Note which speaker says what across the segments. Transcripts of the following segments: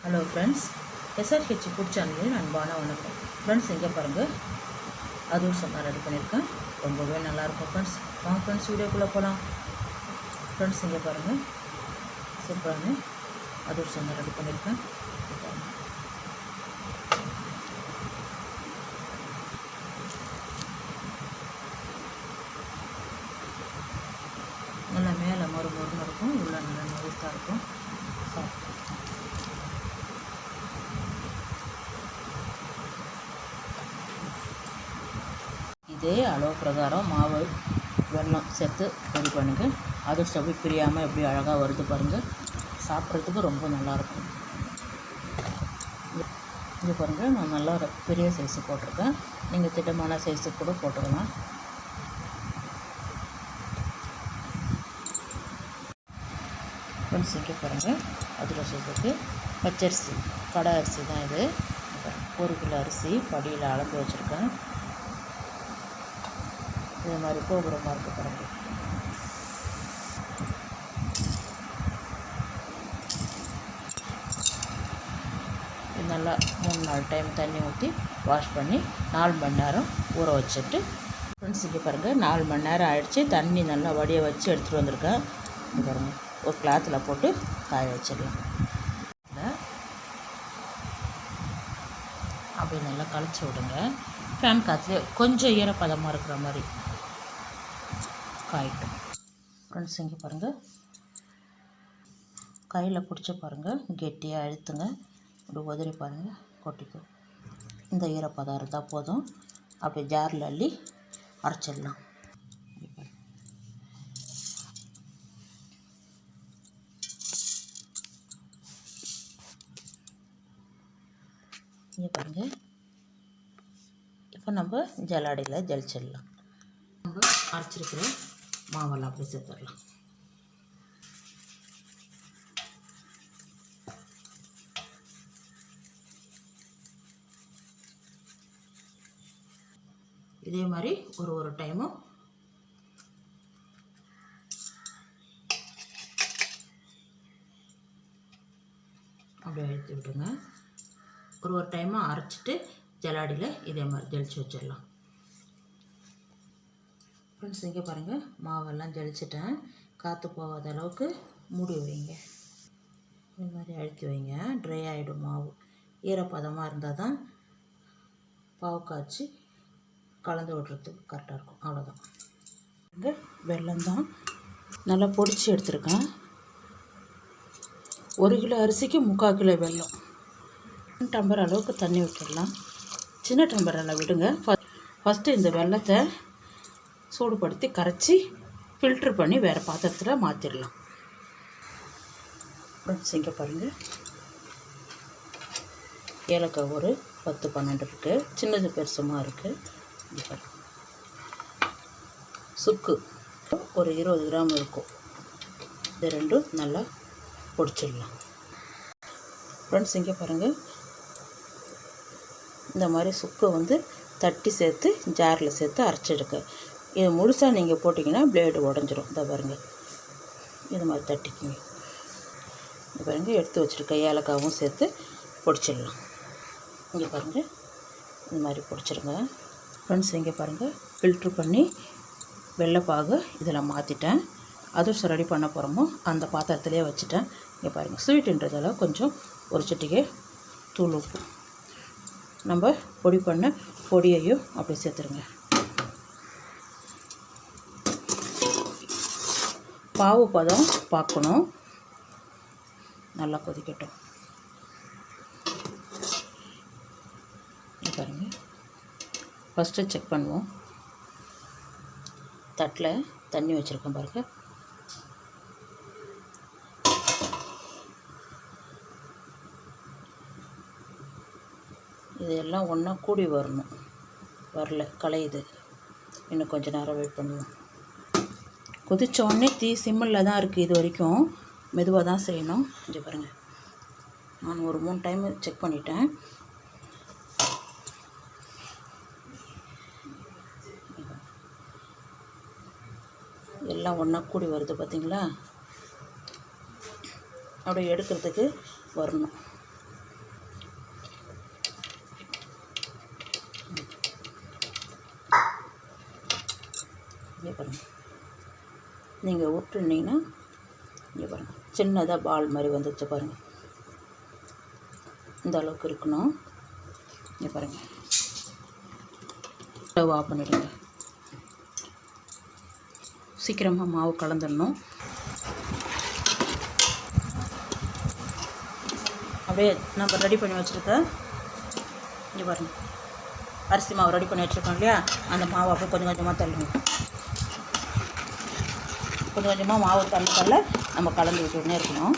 Speaker 1: Hello friends, SRH food சேனலில் அன்பான வணக்கம். ஃப்ரெண்ட்ஸ், இங்கே பாருங்கள், அதுவும் சொன்னால் ரெடி பண்ணியிருக்கேன். ரொம்பவே நல்லாயிருக்கும் ஃப்ரெண்ட்ஸ். வாங்க ஃப்ரெண்ட்ஸ், வீடியோக்குள்ளே போகலாம். ஃப்ரெண்ட்ஸ், இங்கே பாருங்கள், சூப்பரான அதுவும் சொன்னால் ரெடி பண்ணியிருக்கேன். நல்லா மேலே மொறுன்னு இருக்கும், உள்ள நல்லா நோய்ஸாக இருக்கும். இதே அளவு பிரகாரம் மாவு வெல்லம் சேர்த்து ரெடி பண்ணுங்கள். அது ஸ்டவ்வு பிரியாமல் எப்படி அழகாக வருது பாருங்கள். சாப்பிட்றதுக்கு ரொம்ப நல்லாயிருக்கும். இது பாருங்கள், நான் நல்லா பெரிய சைஸு போட்டிருக்கேன். நீங்கள் திட்டமான சைஸு கூட போட்டுக்கலாம். இங்கே பாருங்கள், அதில் சேர்த்துக்கு பச்சரிசி கடை அரிசி தான் இது. 1 கிலோ அரிசி படியில் அளந்து வச்சுருக்கேன். இது மாதிரி கோபுரமாக இருக்க பாருங்க. இது நல்லா 3-4 டைம் தண்ணி ஊற்றி வாஷ் பண்ணி 4 மணி நேரம் ஊற வச்சுட்டு ஃப்ரெண்ட்ஸ், இங்கே பாருங்கள், 4 மணி நேரம் ஆகிடுச்சு. தண்ணி நல்லா வடிய வச்சு எடுத்துகிட்டு வந்திருக்கேன். இது பாருங்கள், ஒரு கிளாத்தில் போட்டு காய வச்சிடலாம். அப்படி நல்லா கழிச்சு விடுங்க. ஃபேன் காற்றுல கொஞ்சம் ஈரப்பதமாக இருக்கிற மாதிரி காயிட்டும். ஃப்ரெண்ட்ஸ், இங்கே பாருங்கள், கையில் பிடிச்சி பாருங்கள், கெட்டியாக அழுத்துங்க. இப்படி உதறி பாருங்கள், கொட்டிக்கும். இந்த ஈரப்பதம் இருந்தால் போதும். அப்படி ஜாரில் அள்ளி அரைச்சிடலாம். இங்கே பாருங்கள், இப்போ நம்ம ஜல்லாடியில் ஜலிச்சிடலாம். நம்ம அரைச்சிருக்கிற மாவெல்லாம் அப்படி சேர்த்துடலாம். இதே மாதிரி ஒரு டைமும் அப்படியே அழுத்தி விட்டுருங்க. ஒரு டைமாக அரைச்சிட்டு ஜல்லாடியில் இதே மாதிரி ஜலிச்சு வச்சிடலாம். ஃப்ரெண்ட்ஸ், இங்கே பாருங்கள், மாவெல்லாம் ஜலிச்சிட்டேன். காற்று போகாத அளவுக்கு மூடி வைங்க. இது மாதிரி அழுத்தி வைங்க. ட்ரை ஆகிடும் மாவு. ஈரப்பதமாக இருந்தால் தான் பாவு காய்ச்சி கலந்து விடுறதுக்கு கரெக்டாக இருக்கும். அவ்வளோதான். இங்கே வெல்லம் தான் நல்லா பொடிச்சு எடுத்துருக்கேன். 1 கிலோ அரிசிக்கு 3/4 கிலோ வெல்லம். டம்பர் அளவுக்கு தண்ணி விட்டுடலாம். சின்ன டம்பரில் விடுங்க. ஃபஸ்ட்டு இந்த வெல்லத்தை சூடுபடுத்தி கரைச்சி ஃபில்ட்ரு பண்ணி வேறு பாத்திரத்தில் மாற்றிடலாம். ஃப்ரெண்ட்ஸ், இங்கே பாருங்கள், ஏலக்காய் ஒரு 10-12 இருக்குது. சின்னது பெருசுமாக இருக்குது. இங்கே பாருங்கள், சுக்கு ஒரு 20 கிராம் இருக்கும். இது ரெண்டும் நல்லா பொடிச்சிடலாம். ஃப்ரெண்ட்ஸ், இங்கே பாருங்கள், இந்த மாதிரி சுக்கை வந்து தட்டி சேர்த்து ஜாரில் சேர்த்து அரைச்சிடுங்க. இது முழுசாக நீங்கள் போட்டிங்கன்னா பிளேடு உடஞ்சிரும். இதை பாருங்கள், இது மாதிரி தட்டிக்குங்க. இது பாருங்கள், எடுத்து வச்சுருக்க ஏலக்காவும் சேர்த்து பொடிச்சிடலாம். இங்கே பாருங்கள், இது மாதிரி பொடிச்சிருங்க. ஃப்ரெண்ட்ஸ், இங்கே பாருங்கள், ஃபில்ட்ரு பண்ணி வெள்ளைப்பாகு இதில் மாற்றிட்டேன். அதுவும் ரெடி பண்ண போகிறோமோ அந்த பாத்திரத்துலேயே வச்சுட்டேன். இங்கே பாருங்கள், ஸ்வீட்டுன்றதால கொஞ்சம் ஒரு சிட்டிகை தூள் உப்பு நம்ம பொடி பண்ண பொடியையும் அப்படி சேர்த்துருங்க. பாவு பதம் பார்க்கணும். நல்லா கொதிக்கட்டும். பாருங்கள், ஃபஸ்ட்டு செக் பண்ணுவோம். தட்டில் தண்ணி வச்சுருக்கேன் பாருங்கள். இதெல்லாம் ஒன்றா கூடி வரணும். வரல, கலையுது. இன்னும் கொஞ்சம் நேரம் வெயிட் பண்ணுவோம். கொதித்த உடனே தீ சிம்மில் தான் இருக்குது. இது வரைக்கும் மெதுவாக தான் செய்யணும். இங்கே பாருங்கள், நான் ஒரு 3 டைம் செக் பண்ணிட்டேன். எல்லாம் ஒன்றா கூடி வருது பார்த்திங்களா. அப்படியே எடுக்கிறதுக்கு வரணும். இங்கே பாருங்கள், நீங்கள் விட்டுருந்தீங்கன்னா இங்கே பாருங்கள் சின்னதாக பால் மாதிரி வந்துச்சு பாருங்கள். இந்த அளவுக்கு இருக்கணும். இங்கே பாருங்கள், ஸ்டவ் ஆஃப் பண்ணிவிடுங்க. சீக்கிரமாக மாவு கலந்துடணும். அப்படியே நம்ம ரெடி பண்ணி வச்சுருக்க இங்கே பாருங்கள் அரிசி மாவு ரெடி பண்ணி வச்சுருக்கோம் இல்லையா, அந்த மாவு அப்படியே கொஞ்சம் கொஞ்சமாக தள்ளுங்க. கொஞ்சம் கொஞ்சமாக மாவு தள்ள நம்ம கலந்து விட்டுன்னே இருக்கணும்.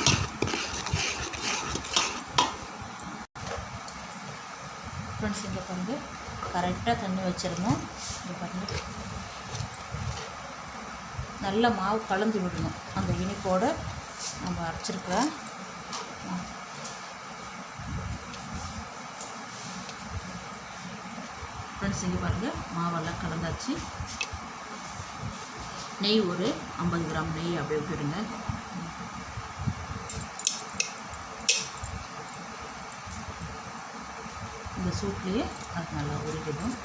Speaker 1: ஃப்ரெண்ட்ஸ் இங்கே பாருங்கள், கரெக்டாக தண்ணி வச்சிடணும். இங்கே பாருங்கள், நல்ல மாவு கலந்து விடணும். அந்த இனிப்போடு நம்ம அரைச்சிருக்க ஃப்ரெண்ட்ஸ் இங்கே பாருங்கள், மாவெல்லாம் கலந்தாச்சு. நெய் ஒரு 50 கிராம் நெய் அப்படியே விட்டுடுங்க. இந்த சூட்லேயே அது நல்லா உருகிடும்.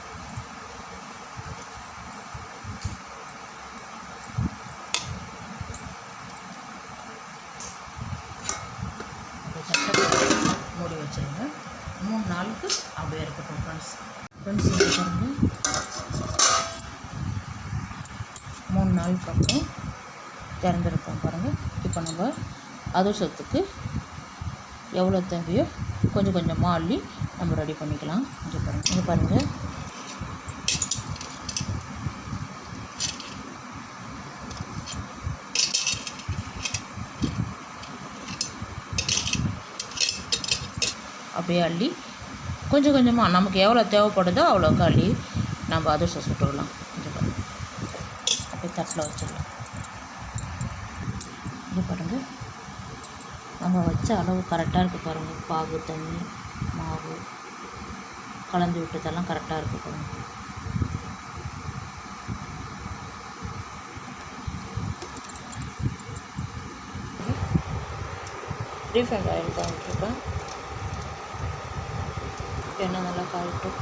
Speaker 1: மூடி வச்சுருங்க. 3 நாளுக்கு அப்படியே இருக்கட்டும். ஃப்ரெண்ட்ஸ் இங்கே பாருங்கள், 3 நாளுக்கு அப்புறம் திறந்துருக்கோம் பாருங்கள். இப்போ நம்ம அதிரசத்துக்கு எவ்வளோ தேவையோ கொஞ்சம் கொஞ்சமாக அள்ளி நம்ம ரெடி பண்ணிக்கலாம். இங்கே பாருங்கள் அப்படியே அள்ளி கொஞ்சம் கொஞ்சமாக நமக்கு எவ்வளோ தேவைப்படுதோ அவ்வளோக்கு அள்ளி நம்ம அதிரசம் சுட்டுக்கலாம். அப்படியே தட்டில் வச்சிடலாம். இங்கே பாருங்கள், நம்ம வச்ச அளவு கரெக்டாக இருக்குது பாருங்கள். பாகு, தண்ணி, மாவு கலந்து விட்டதெல்லாம் கரெக்டாக இருக்குது பாருங்கள். ரீஃபைண்ட் ஆயில் தான் விட்டுருக்கேன். எண்ணெய் நல்லா காயட்டும்.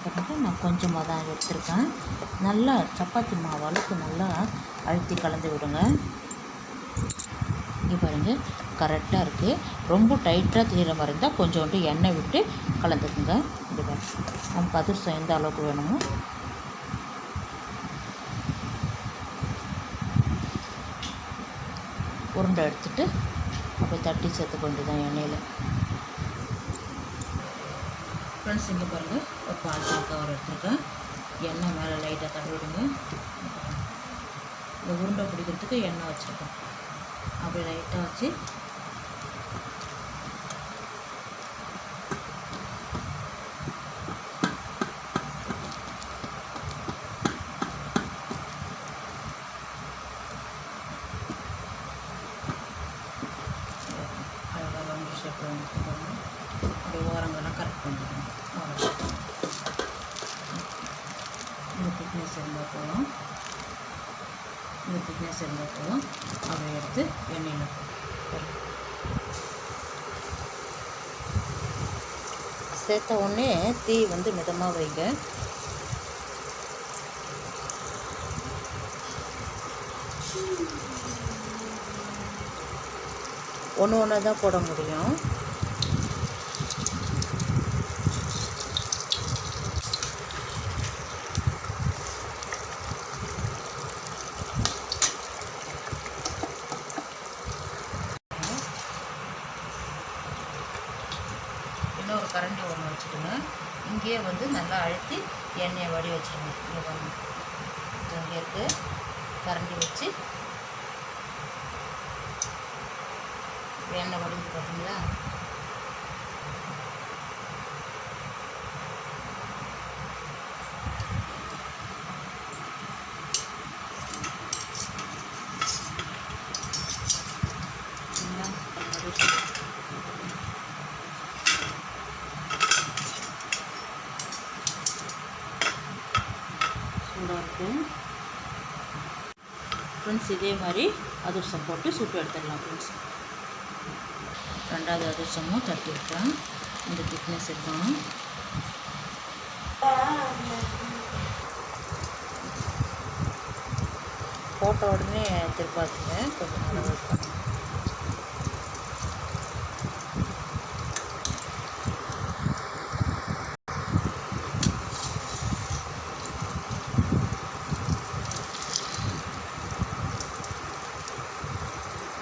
Speaker 1: பாருங்கள், நான் கொஞ்சமாக தான் எடுத்துருக்கேன். நல்லா சப்பாத்தி மாவு அளவுக்கு நல்லா அழுத்தி கலந்து விடுங்க. இங்கே பாருங்கள், கரெக்டாக இருக்குது. ரொம்ப டைட்டாக தெரிகிற மாதிரி இருந்தால் கொஞ்சோண்டு எண்ணெய் விட்டு கலந்துக்குங்க. இங்கே பாருங்கள், நமக்கு அதிரசம் எந்த அளவுக்கு வேணுமோ உருண்டை எடுத்துகிட்டு அப்படியே தட்டி சேர்த்துக்க வேண்டியதான் எண்ணெயில். ஃப்ரெண்ட்ஸ் இங்கே பாருங்கள், ஒரு பால் கவர் எடுத்துருக்கேன். எண்ணெய் மேலே லைட்டாக தடவிடுங்க. இந்த உருண்டை பிடிக்கிறதுக்கு எண்ணெய் வச்சுருக்கேன். அப்படியே லைட்டாக வச்சு அழகாக ரவுண்ட் ஷேப்பில் வந்துட்டு அப்படியே ஓரங்கள்லாம் கரெக்ட் பண்ணிடுங்க. இந்த திக்னஸ் இருந்தால் போதும். அதை எடுத்து எண்ணெயில் சேர்த்த உடனே தீ வந்து மிதமாக வைங்க. ஒன்று தான் போட முடியும். இன்னொரு கரண்டி ஒன்று வச்சுக்கோங்க. இங்கேயே வந்து நல்லா அழுத்தி எண்ணெயை வடி வச்சுருங்க. இங்கே பாருங்க, இங்கே இருக்குது கரண்டி வச்சு எண்ணெய் வடிஞ்சு பார்த்தீங்களா? சூடாக இருக்குது ஃப்ரெண்ட்ஸ். இதே மாதிரி அதிரசம் போட்டு சுட்டு எடுத்துடலாம் ஃப்ரெண்ட்ஸ். ரெண்டாவது அதிரசமும் தட்டி விட்டேன். இந்த திக்னஸ் இருக்கணும். போட்ட உடனே திருப்பாதீங்க, கொஞ்சம் நேரம் வெயிட் பண்ணுங்க.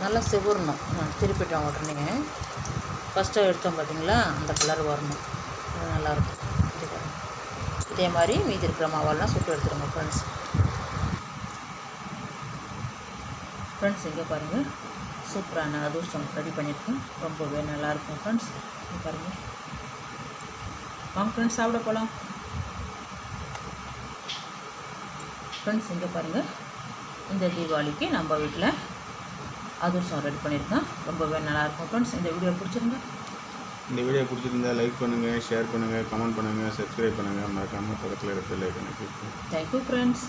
Speaker 1: நல்லா சிவரணும். திருப்பிட்டோம் உடனே ஃபஸ்ட்டு எடுத்தோம் பார்த்தீங்களா, அந்த கலர் வரணும். அது நல்லாயிருக்கும். இதே மாதிரி மீதி இருக்கிற மாவெல்லாம் சுட்டு எடுத்துருங்க ஃப்ரெண்ட்ஸ். இங்கே பாருங்கள், சூப்பரான அதிரசம் ரெடி பண்ணியிருக்கேன். ரொம்பவே நல்லாயிருக்கும் ஃப்ரெண்ட்ஸ். இங்கே பாருங்கள், வாங்க ஃப்ரெண்ட்ஸ் சாப்பிட போகலாம். ஃப்ரெண்ட்ஸ் இங்கே பாருங்கள், இந்த தீபாவளிக்கு நம்ம வீட்டில் அதிரசம் ரெடி பண்ணியிருக்கேன். ரொம்பவே நல்லாயிருக்கும் ஃப்ரெண்ட்ஸ். இந்த வீடியோ
Speaker 2: பிடிச்சிருந்தா லைக் பண்ணுங்கள், ஷேர் பண்ணுங்கள், கமெண்ட் பண்ணுங்கள், சப்ஸ்கிரைப் பண்ணுங்கள். மறக்காமல் பக்கத்தில் இருக்கிற லைக் பண்ணி.
Speaker 1: Thank you friends.